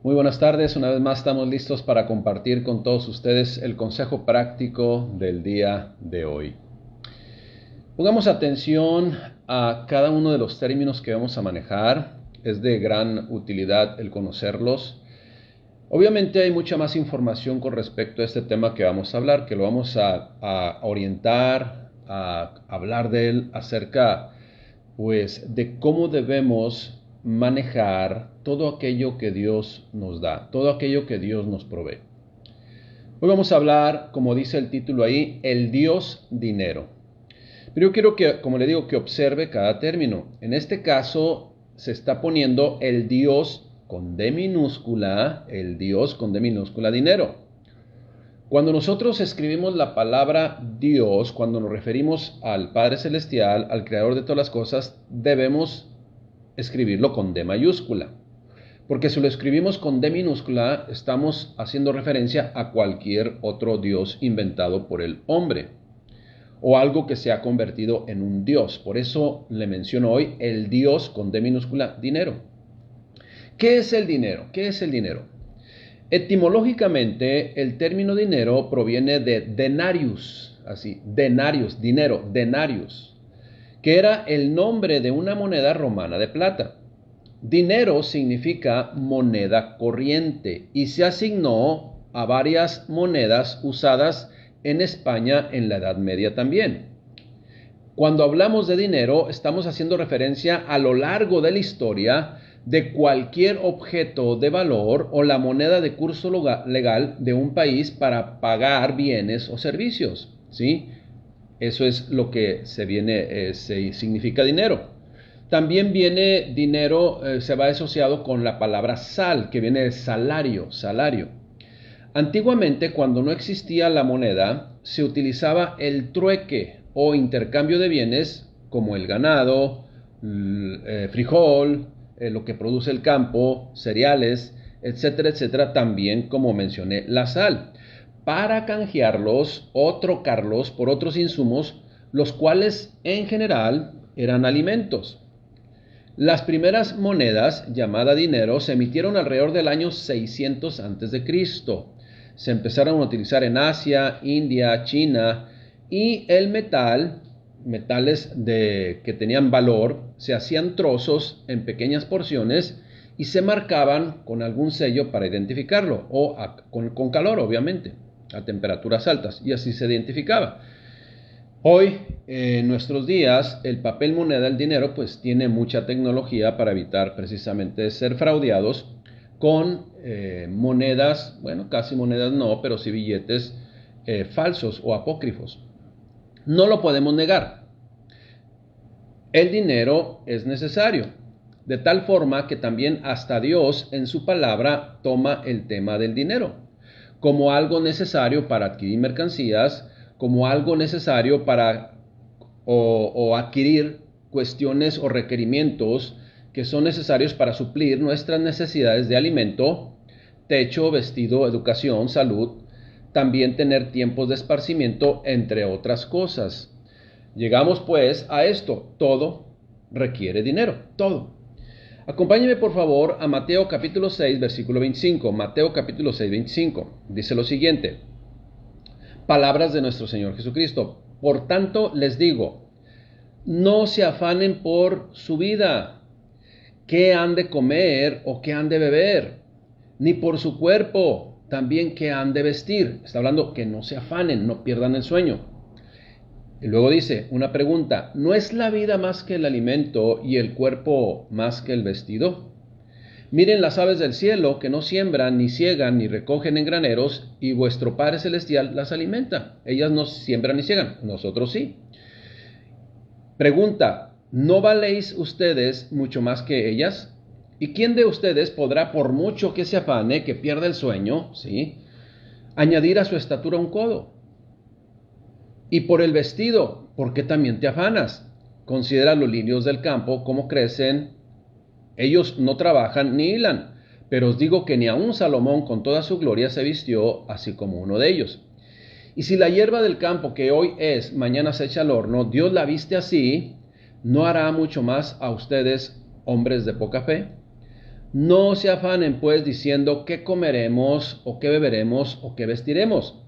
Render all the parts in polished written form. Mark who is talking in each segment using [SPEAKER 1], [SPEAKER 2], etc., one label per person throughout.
[SPEAKER 1] Muy buenas tardes, una vez más estamos listos para compartir con todos ustedes el consejo práctico del día de hoy. Pongamos atención a cada uno de los términos que vamos a manejar, es de gran utilidad el conocerlos. Obviamente hay mucha más información con respecto a este tema que vamos a hablar, que lo vamos a orientar, a hablar de él acerca pues de cómo debemos manejar todo aquello que Dios nos da, todo aquello que Dios nos provee. Hoy vamos a hablar, como dice el título ahí, el Dios dinero. Pero yo quiero que, como le digo, que observe cada término. En este caso se está poniendo el Dios con D minúscula, el Dios con D minúscula dinero. Cuando nosotros escribimos la palabra Dios, cuando nos referimos al Padre Celestial, al Creador de todas las cosas, debemos escribirlo con D mayúscula. Porque si lo escribimos con D minúscula, estamos haciendo referencia a cualquier otro Dios inventado por el hombre, o algo que se ha convertido en un Dios. Por eso le menciono hoy el Dios con D minúscula, dinero. ¿Qué es el dinero? ¿Qué es el dinero? Etimológicamente, el término dinero proviene de denarius, así, denarius, dinero, denarius, que era el nombre de una moneda romana de plata. Dinero significa moneda corriente y se asignó a varias monedas usadas en España en la Edad Media también. Cuando hablamos de dinero, estamos haciendo referencia a lo largo de la historia de cualquier objeto de valor o la moneda de curso legal de un país para pagar bienes o servicios, ¿sí? Eso es lo que se significa dinero. También viene dinero, se va asociado con la palabra sal, que viene de salario, salario. Antiguamente, cuando no existía la moneda, se utilizaba el trueque o intercambio de bienes como el ganado, frijol, lo que produce el campo, cereales, etcétera, etcétera, también como mencioné la sal, para canjearlos o trocarlos por otros insumos, los cuales en general eran alimentos. Las primeras monedas, llamada dinero, se emitieron alrededor del año 600 a.C. Se empezaron a utilizar en Asia, India, China, y el metales que tenían valor, se hacían trozos en pequeñas porciones y se marcaban con algún sello para identificarlo, o con calor, obviamente, a temperaturas altas, y así se identificaba. Hoy, en nuestros días, el papel moneda, el dinero, pues tiene mucha tecnología para evitar precisamente ser fraudeados con monedas, bueno, casi monedas no, pero sí billetes falsos o apócrifos. No lo podemos negar. El dinero es necesario, de tal forma que también hasta Dios en su palabra toma el tema del dinero como algo necesario para adquirir mercancías, como algo necesario para o adquirir cuestiones o requerimientos que son necesarios para suplir nuestras necesidades de alimento, techo, vestido, educación, salud, también tener tiempos de esparcimiento, entre otras cosas. Llegamos pues a esto, todo requiere dinero, todo. Acompáñeme por favor a Mateo capítulo 6, versículo 25. Mateo capítulo 6, 25. Dice lo siguiente. Palabras de nuestro Señor Jesucristo. Por tanto les digo, no se afanen por su vida, qué han de comer o qué han de beber, ni por su cuerpo, también qué han de vestir. Está hablando que no se afanen, no pierdan el sueño. Y luego dice, una pregunta, ¿no es la vida más que el alimento y el cuerpo más que el vestido? Miren las aves del cielo, que no siembran, ni ciegan, ni recogen en graneros, y vuestro Padre Celestial las alimenta. Ellas no siembran ni ciegan, nosotros sí. Pregunta, ¿no valéis ustedes mucho más que ellas? ¿Y quién de ustedes podrá, por mucho que se afane, que pierda el sueño, ¿sí?, añadir a su estatura un codo? Y por el vestido, ¿por qué también te afanas? Considera los lirios del campo, cómo crecen. Ellos no trabajan ni hilan, pero os digo que ni aun Salomón con toda su gloria se vistió así como uno de ellos. Y si la hierba del campo que hoy es, mañana se echa al horno, Dios la viste así, ¿no hará mucho más a ustedes, hombres de poca fe? No se afanen pues diciendo qué comeremos o qué beberemos o qué vestiremos,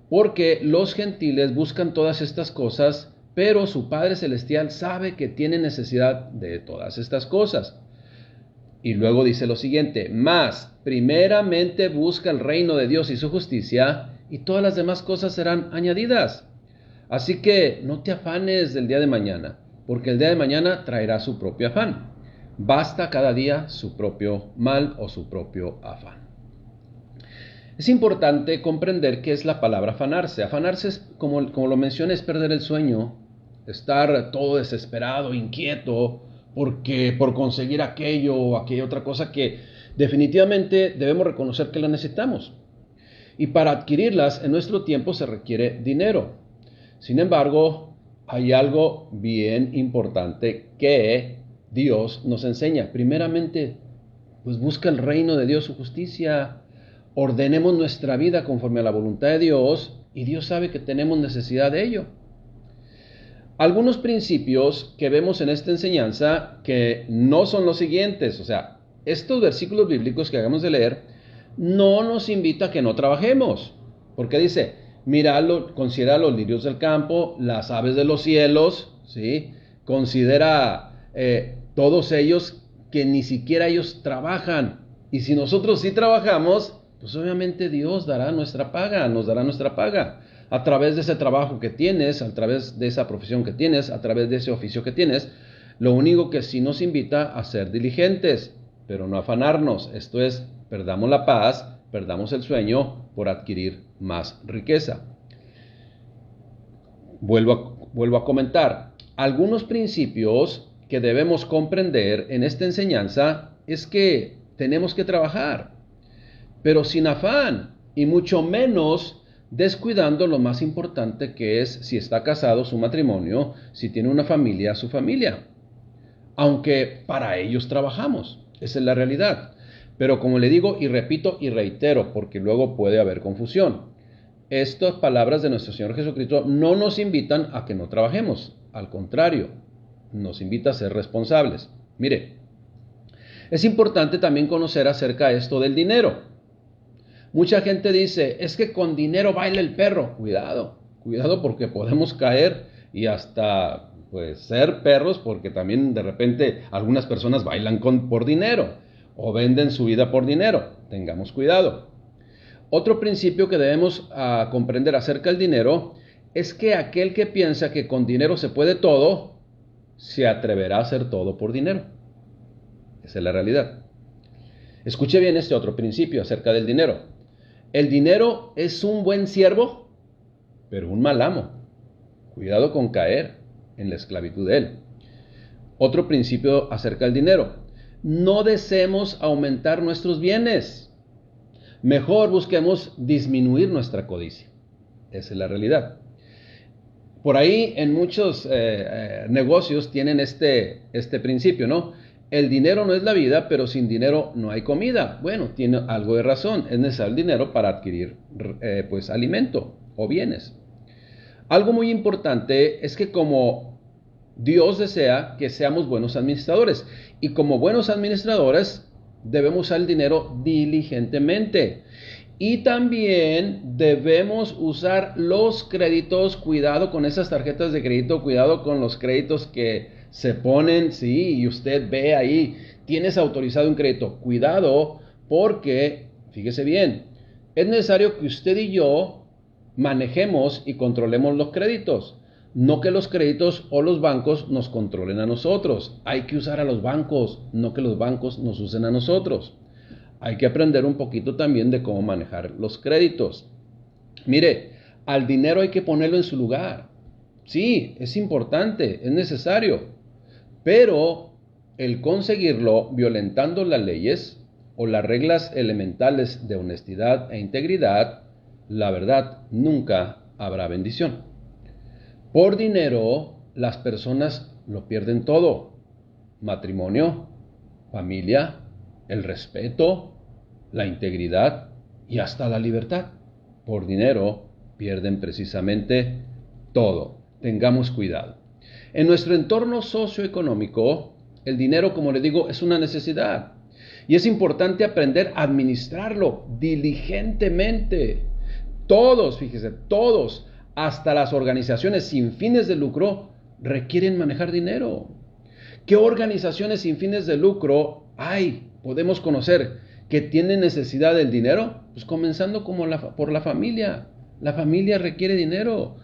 [SPEAKER 1] porque los gentiles buscan todas estas cosas, pero su Padre Celestial sabe que tienen necesidad de todas estas cosas. Y luego dice lo siguiente: mas primeramente busca el reino de Dios y su justicia, y todas las demás cosas serán añadidas. Así que no te afanes del día de mañana, porque el día de mañana traerá su propio afán. Basta cada día su propio mal o su propio afán. Es importante comprender qué es la palabra afanarse. Afanarse es, como lo mencioné, es perder el sueño, estar todo desesperado, inquieto, por conseguir aquello o aquella otra cosa que definitivamente debemos reconocer que la necesitamos. Y para adquirirlas en nuestro tiempo se requiere dinero. Sin embargo, hay algo bien importante que Dios nos enseña. Primeramente, pues busca el reino de Dios, su justicia. Ordenemos nuestra vida conforme a la voluntad de Dios, y Dios sabe que tenemos necesidad de ello. Algunos principios que vemos en esta enseñanza que no son los siguientes, o sea, estos versículos bíblicos que acabamos de leer no nos invita a que no trabajemos, porque dice: considera los lirios del campo, las aves de los cielos, ¿sí? Considera todos ellos que ni siquiera ellos trabajan. Y si nosotros sí trabajamos, pues obviamente Dios dará nuestra paga, nos dará nuestra paga. A través de ese trabajo que tienes, a través de esa profesión que tienes, a través de ese oficio que tienes, lo único que sí nos invita a ser diligentes, pero no afanarnos. Esto es, perdamos la paz, perdamos el sueño por adquirir más riqueza. Vuelvo a comentar. Algunos principios que debemos comprender en esta enseñanza es que tenemos que trabajar, pero sin afán, y mucho menos descuidando lo más importante, que es si está casado, su matrimonio, si tiene una familia, su familia. Aunque para ellos trabajamos, esa es la realidad. Pero como le digo y repito y reitero, porque luego puede haber confusión, estas palabras de nuestro Señor Jesucristo no nos invitan a que no trabajemos, al contrario, nos invita a ser responsables. Mire, es importante también conocer acerca de esto del dinero. Mucha gente dice: es que con dinero baila el perro. Cuidado porque podemos caer y hasta pues ser perros, porque también de repente algunas personas bailan por dinero o venden su vida por dinero. Tengamos cuidado. Otro principio que debemos comprender acerca del dinero es que aquel que piensa que con dinero se puede todo, se atreverá a hacer todo por dinero. Esa es la realidad. Escuche bien este otro principio acerca del dinero. El dinero es un buen siervo, pero un mal amo. Cuidado con caer en la esclavitud de él. Otro principio acerca del dinero: no deseemos aumentar nuestros bienes. Mejor busquemos disminuir nuestra codicia. Esa es la realidad. Por ahí en muchos negocios tienen este principio, ¿no? El dinero no es la vida, pero sin dinero no hay comida. Bueno, tiene algo de razón. Es necesario el dinero para adquirir pues alimento o bienes. Algo muy importante es que como Dios desea que seamos buenos administradores, y como buenos administradores debemos usar el dinero diligentemente. Y también debemos usar los créditos. Cuidado con esas tarjetas de crédito, cuidado con los créditos que se ponen, sí, y usted ve ahí, tienes autorizado un crédito. Cuidado, porque, fíjese bien, es necesario que usted y yo manejemos y controlemos los créditos, no que los créditos o los bancos nos controlen a nosotros. Hay que usar a los bancos, no que los bancos nos usen a nosotros. Hay que aprender un poquito también de cómo manejar los créditos. Mire, al dinero hay que ponerlo en su lugar. Sí, es importante, es necesario, pero el conseguirlo violentando las leyes o las reglas elementales de honestidad e integridad, la verdad, nunca habrá bendición. Por dinero, las personas lo pierden todo: matrimonio, familia, el respeto, la integridad y hasta la libertad. Por dinero pierden precisamente todo. Tengamos cuidado. En nuestro entorno socioeconómico, el dinero, como les digo, es una necesidad. Y es importante aprender a administrarlo diligentemente. Todos, fíjese, todos, hasta las organizaciones sin fines de lucro, requieren manejar dinero. ¿Qué organizaciones sin fines de lucro podemos conocer que tienen necesidad del dinero? Pues comenzando por la familia. La familia requiere dinero.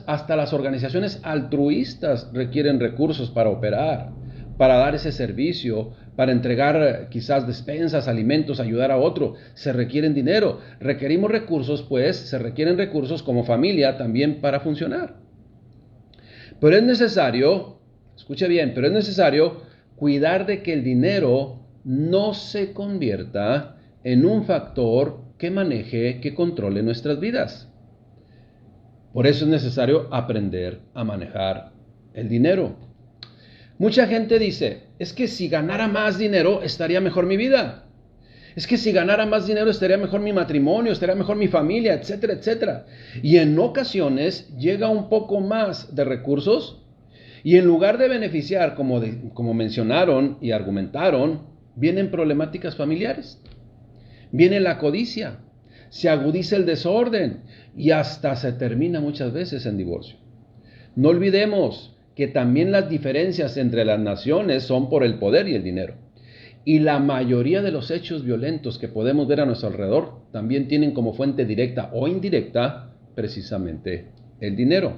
[SPEAKER 1] Hasta las organizaciones altruistas requieren recursos para operar, para dar ese servicio, para entregar quizás despensas, alimentos, ayudar a otro. Se requieren dinero. Requerimos recursos, pues se requieren recursos como familia también para funcionar. Pero es necesario, escuche bien, pero es necesario cuidar de que el dinero no se convierta en un factor que maneje, que controle nuestras vidas. Por eso es necesario aprender a manejar el dinero. Mucha gente dice, es que si ganara más dinero estaría mejor mi vida. Es que si ganara más dinero estaría mejor mi matrimonio, estaría mejor mi familia, etcétera, etcétera. Y en ocasiones llega un poco más de recursos y en lugar de beneficiar, como mencionaron y argumentaron, vienen problemáticas familiares. Viene la codicia, se agudiza el desorden y hasta se termina muchas veces en divorcio. No olvidemos que también las diferencias entre las naciones son por el poder y el dinero. Y la mayoría de los hechos violentos que podemos ver a nuestro alrededor también tienen como fuente directa o indirecta precisamente el dinero.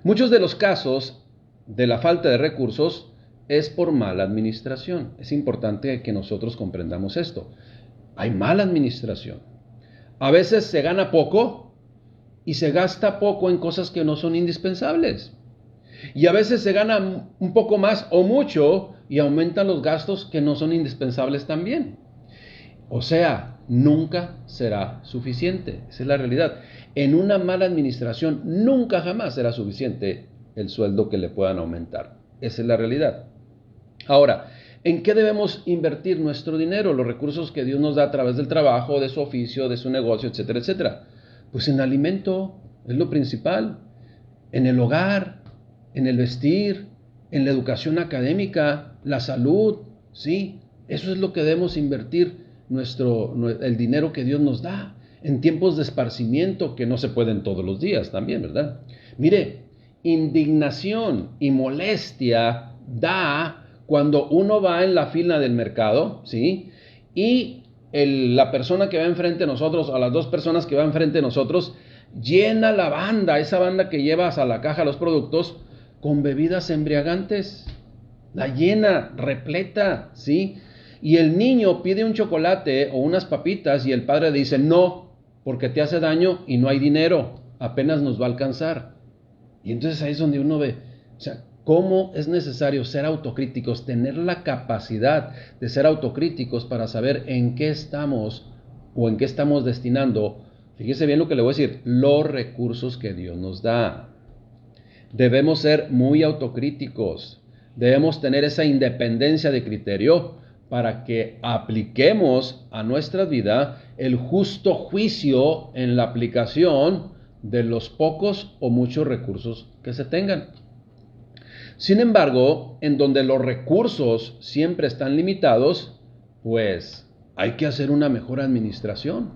[SPEAKER 1] Muchos de los casos de la falta de recursos es por mala administración. Es importante que nosotros comprendamos esto. Hay mala administración. A veces se gana poco y se gasta poco en cosas que no son indispensables. Y a veces se gana un poco más o mucho y aumentan los gastos que no son indispensables también. O sea, nunca será suficiente. Esa es la realidad. En una mala administración nunca jamás será suficiente el sueldo que le puedan aumentar. Esa es la realidad. Ahora, ¿en qué debemos invertir nuestro dinero? Los recursos que Dios nos da a través del trabajo, de su oficio, de su negocio, etcétera, etcétera. Pues en alimento es lo principal. En el hogar, en el vestir, en la educación académica, la salud, ¿sí? Eso es lo que debemos invertir el dinero que Dios nos da. En tiempos de esparcimiento que no se pueden todos los días también, ¿verdad? Mire, indignación y molestia da cuando uno va en la fila del mercado, ¿sí? Y la persona que va enfrente de nosotros, a las dos personas que van enfrente de nosotros, llena la banda, esa banda que llevas a la caja los productos, con bebidas embriagantes. La llena, repleta, ¿sí? Y el niño pide un chocolate o unas papitas y el padre dice, no, porque te hace daño y no hay dinero, apenas nos va a alcanzar. Y entonces ahí es donde uno ve, o sea, cómo es necesario ser autocríticos, tener la capacidad de ser autocríticos para saber en qué estamos o en qué estamos destinando, fíjese bien lo que le voy a decir, los recursos que Dios nos da. Debemos ser muy autocríticos, debemos tener esa independencia de criterio para que apliquemos a nuestra vida el justo juicio en la aplicación de los pocos o muchos recursos que se tengan. Sin embargo, en donde los recursos siempre están limitados, pues hay que hacer una mejor administración.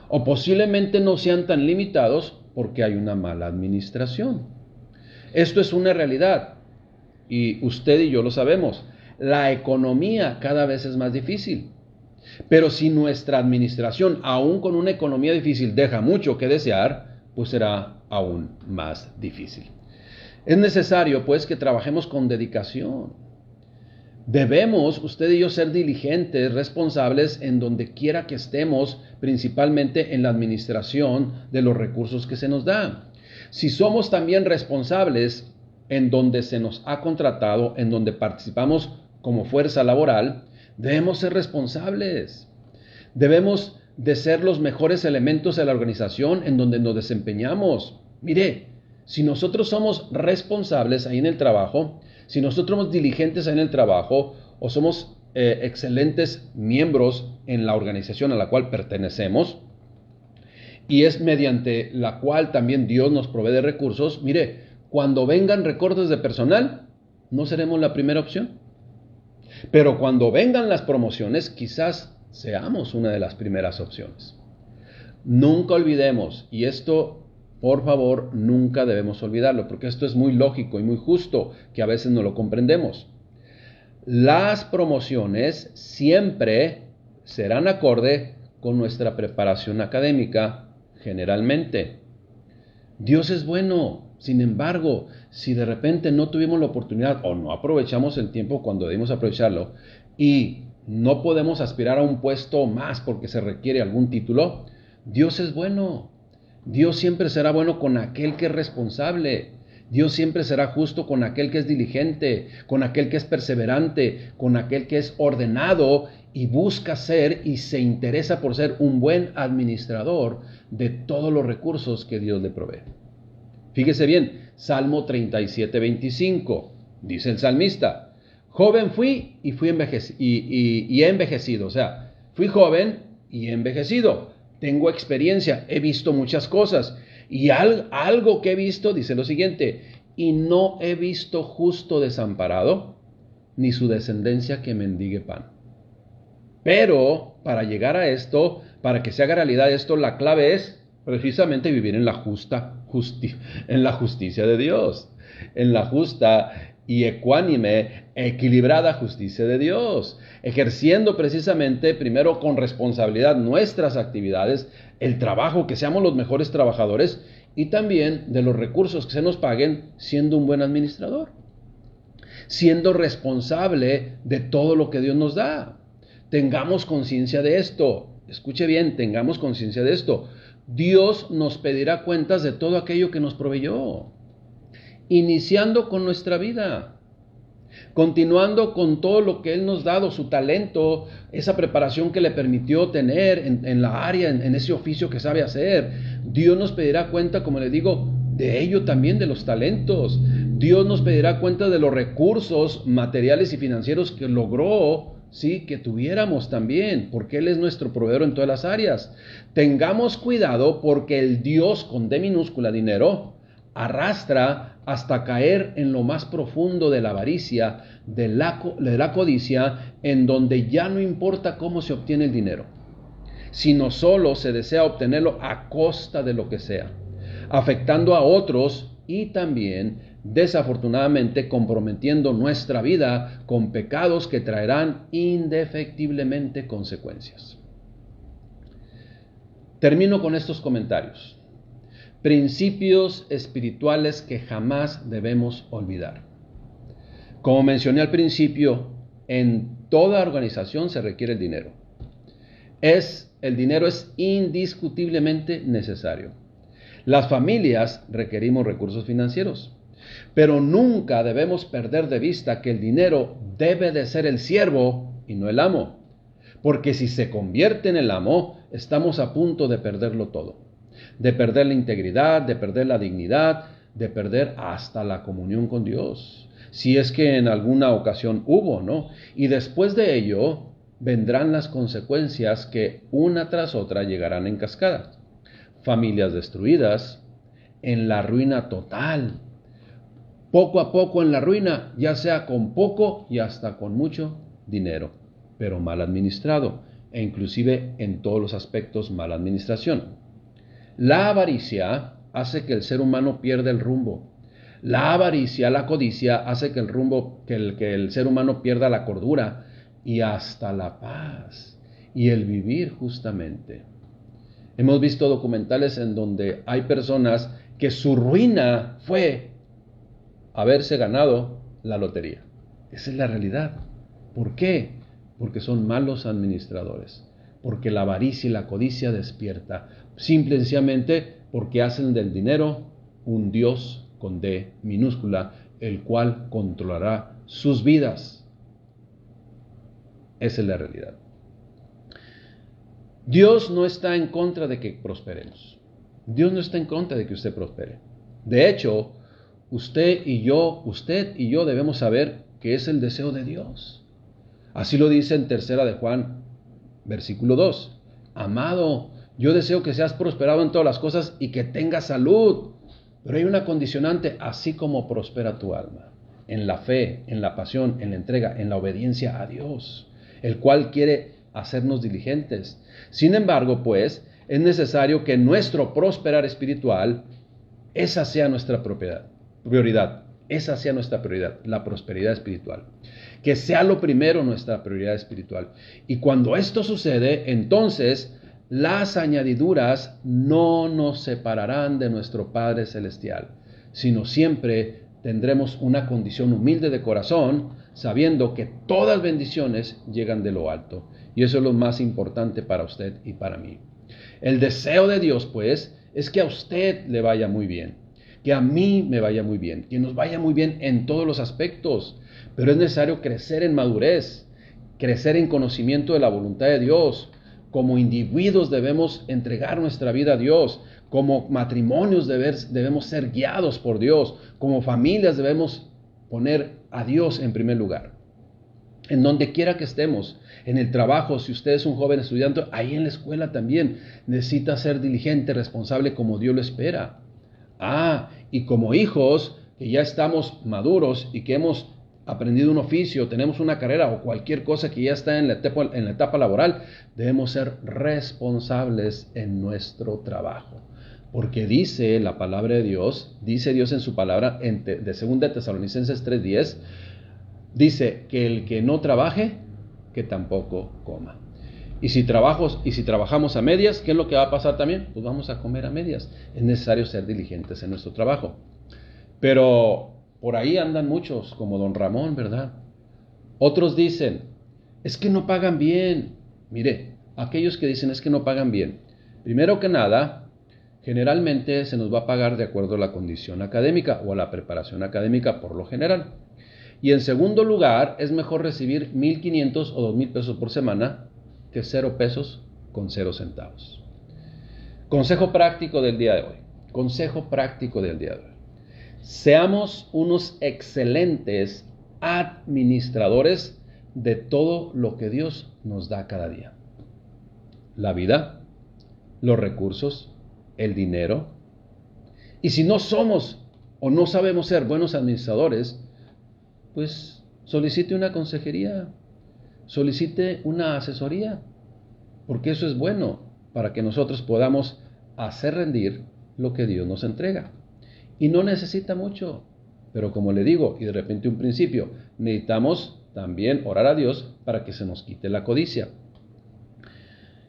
[SPEAKER 1] O posiblemente no sean tan limitados porque hay una mala administración. Esto es una realidad y usted y yo lo sabemos. La economía cada vez es más difícil. Pero si nuestra administración, aún con una economía difícil, deja mucho que desear, pues será aún más difícil. Es necesario, pues, que trabajemos con dedicación. Debemos, usted y yo, ser diligentes, responsables en donde quiera que estemos, principalmente en la administración de los recursos que se nos dan. Si somos también responsables en donde se nos ha contratado, en donde participamos como fuerza laboral, debemos ser responsables. Debemos de ser los mejores elementos de la organización en donde nos desempeñamos. Mire, si nosotros somos responsables ahí en el trabajo, si nosotros somos diligentes ahí en el trabajo o somos excelentes miembros en la organización a la cual pertenecemos, y es mediante la cual también Dios nos provee de recursos, mire, cuando vengan recortes de personal, no seremos la primera opción. Pero cuando vengan las promociones, quizás seamos una de las primeras opciones. Nunca olvidemos, y esto, por favor, nunca debemos olvidarlo, porque esto es muy lógico y muy justo, que a veces no lo comprendemos. Las promociones siempre serán acorde con nuestra preparación académica, generalmente. Dios es bueno. Sin embargo, si de repente no tuvimos la oportunidad o no aprovechamos el tiempo cuando debimos aprovecharlo y no podemos aspirar a un puesto más porque se requiere algún título, Dios es bueno. Dios siempre será bueno con aquel que es responsable. Dios siempre será justo con aquel que es diligente, con aquel que es perseverante, con aquel que es ordenado y busca ser y se interesa por ser un buen administrador de todos los recursos que Dios le provee. Fíjese bien, Salmo 37:25, dice el salmista: joven fui y he envejecido. O sea, fui joven y he envejecido. Tengo experiencia, he visto muchas cosas. Y algo que he visto, dice lo siguiente: y no he visto justo desamparado, ni su descendencia que mendigue pan. Pero para llegar a esto, para que se haga realidad esto, la clave es precisamente vivir en la justicia de Dios, en la justa y ecuánime, equilibrada justicia de Dios, ejerciendo precisamente primero con responsabilidad nuestras actividades, el trabajo, que seamos los mejores trabajadores y también de los recursos que se nos paguen, siendo un buen administrador, siendo responsable de todo lo que Dios nos da. Tengamos conciencia de esto. Escuche bien, tengamos conciencia de esto. Dios nos pedirá cuentas de todo aquello que nos proveyó, iniciando con nuestra vida, continuando con todo lo que Él nos ha dado, su talento, esa preparación que le permitió tener en la área, en ese oficio que sabe hacer. Dios nos pedirá cuenta, como le digo, de ello también, de los talentos. Dios nos pedirá cuenta de los recursos materiales y financieros que logró, sí, que tuviéramos también, porque Él es nuestro proveedor en todas las áreas. Tengamos cuidado, porque el Dios con D minúscula, dinero, arrastra hasta caer en lo más profundo de la avaricia, de la codicia, en donde ya no importa cómo se obtiene el dinero, sino solo se desea obtenerlo a costa de lo que sea, afectando a otros y también, desafortunadamente, comprometiendo nuestra vida con pecados que traerán indefectiblemente consecuencias. Termino con estos comentarios. Principios espirituales que jamás debemos olvidar. Como mencioné al principio, en toda organización se requiere el dinero. El dinero es indiscutiblemente necesario. Las familias requerimos recursos financieros, pero nunca debemos perder de vista que el dinero debe de ser el siervo y no el amo, porque si se convierte en el amo, estamos a punto de perderlo todo. De perder la integridad, de perder la dignidad, de perder hasta la comunión con Dios, si es que en alguna ocasión hubo, ¿no? Y después de ello vendrán las consecuencias que una tras otra llegarán en cascada. Familias destruidas, en la ruina total, poco a poco en la ruina, ya sea con poco y hasta con mucho dinero, pero mal administrado, e inclusive en todos los aspectos mala administración. La avaricia hace que el ser humano pierda el rumbo. La avaricia, la codicia, hace que el ser humano pierda la cordura y hasta la paz y el vivir justamente. Hemos visto documentales en donde hay personas que su ruina fue haberse ganado la lotería. Esa es la realidad. ¿Por qué? Porque son malos administradores. Porque la avaricia y la codicia despierta. Simple y sencillamente porque hacen del dinero un Dios con D minúscula, el cual controlará sus vidas. Esa es la realidad. Dios no está en contra de que prosperemos. Dios no está en contra de que usted prospere. De hecho, usted y yo debemos saber que es el deseo de Dios. Así lo dice en 3 de Juan, versículo 2. Amado, yo deseo que seas prosperado en todas las cosas y que tengas salud. Pero hay una condicionante: así como prospera tu alma. en la fe, en la pasión, en la entrega, en la obediencia a Dios, el cual quiere hacernos diligentes. Sin embargo, pues, es necesario que nuestro prosperar espiritual, esa sea nuestra prioridad. Esa sea nuestra prioridad, la prosperidad espiritual. Que sea lo primero nuestra prioridad espiritual. Y cuando esto sucede, entonces las añadiduras no nos separarán de nuestro Padre Celestial, sino siempre tendremos una condición humilde de corazón, sabiendo que todas bendiciones llegan de lo alto. Y eso es lo más importante para usted y para mí. El deseo de Dios, pues, es que a usted le vaya muy bien, que a mí me vaya muy bien, que nos vaya muy bien en todos los aspectos. Pero es necesario crecer en madurez, crecer en conocimiento de la voluntad de Dios. Como individuos debemos entregar nuestra vida a Dios. Como matrimonios debemos ser guiados por Dios. Como familias debemos poner a Dios en primer lugar. En donde quiera que estemos, en el trabajo, si usted es un joven estudiante, ahí en la escuela también necesita ser diligente, responsable como Dios lo espera. Y como hijos que ya estamos maduros y que hemos aprendido un oficio, tenemos una carrera o cualquier cosa que ya está en la etapa laboral, debemos ser responsables en nuestro trabajo. Porque dice la palabra de Dios, dice Dios en su palabra de 2 Tesalonicenses 3:10, dice que el que no trabaje, que tampoco coma. Y si trabajamos a medias, ¿qué es lo que va a pasar también? Pues vamos a comer a medias. Es necesario ser diligentes en nuestro trabajo. Pero por ahí andan muchos, como don Ramón, ¿verdad? Otros dicen, es que no pagan bien. Mire, aquellos que dicen es que no pagan bien. Primero que nada, generalmente se nos va a pagar de acuerdo a la condición académica o a la preparación académica por lo general. Y en segundo lugar, es mejor recibir 1,500 o 2,000 pesos por semana que 0 pesos con 0 centavos. Consejo práctico del día de hoy. Consejo práctico del día de hoy. Seamos unos excelentes administradores de todo lo que Dios nos da cada día. La vida, los recursos, el dinero. Y si no somos o no sabemos ser buenos administradores, pues solicite una consejería, solicite una asesoría, porque eso es bueno para que nosotros podamos hacer rendir lo que Dios nos entrega. Y no necesita mucho, pero como le digo, y de repente un principio, necesitamos también orar a Dios para que se nos quite la codicia.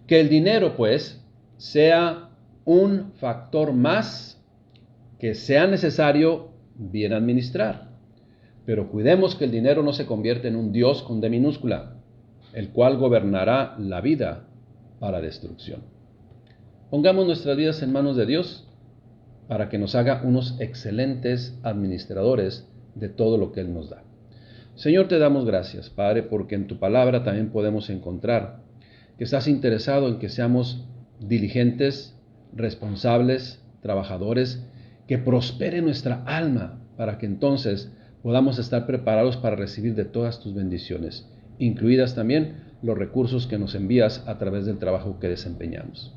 [SPEAKER 1] Que el dinero, pues, sea un factor más que sea necesario bien administrar. Pero cuidemos que el dinero no se convierta en un Dios con D minúscula, el cual gobernará la vida para destrucción. Pongamos nuestras vidas en manos de Dios para que nos haga unos excelentes administradores de todo lo que Él nos da. Señor, te damos gracias, Padre, porque en tu palabra también podemos encontrar que estás interesado en que seamos diligentes, responsables, trabajadores, que prospere nuestra alma para que entonces podamos estar preparados para recibir de todas tus bendiciones, incluidas también los recursos que nos envías a través del trabajo que desempeñamos.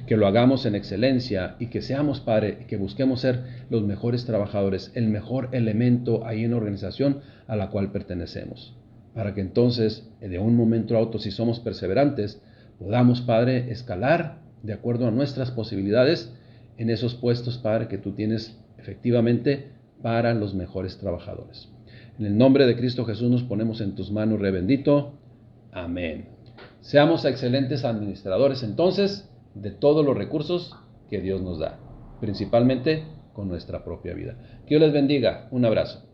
[SPEAKER 1] Que lo hagamos en excelencia y que seamos, Padre, que busquemos ser los mejores trabajadores, el mejor elemento ahí en la organización a la cual pertenecemos. Para que entonces, de un momento a otro, si somos perseverantes, podamos, Padre, escalar de acuerdo a nuestras posibilidades en esos puestos, Padre, que tú tienes efectivamente para los mejores trabajadores. En el nombre de Cristo Jesús nos ponemos en tus manos, Rey bendito. Amén. Seamos excelentes administradores entonces de todos los recursos que Dios nos da, principalmente con nuestra propia vida. Que Dios les bendiga. Un abrazo.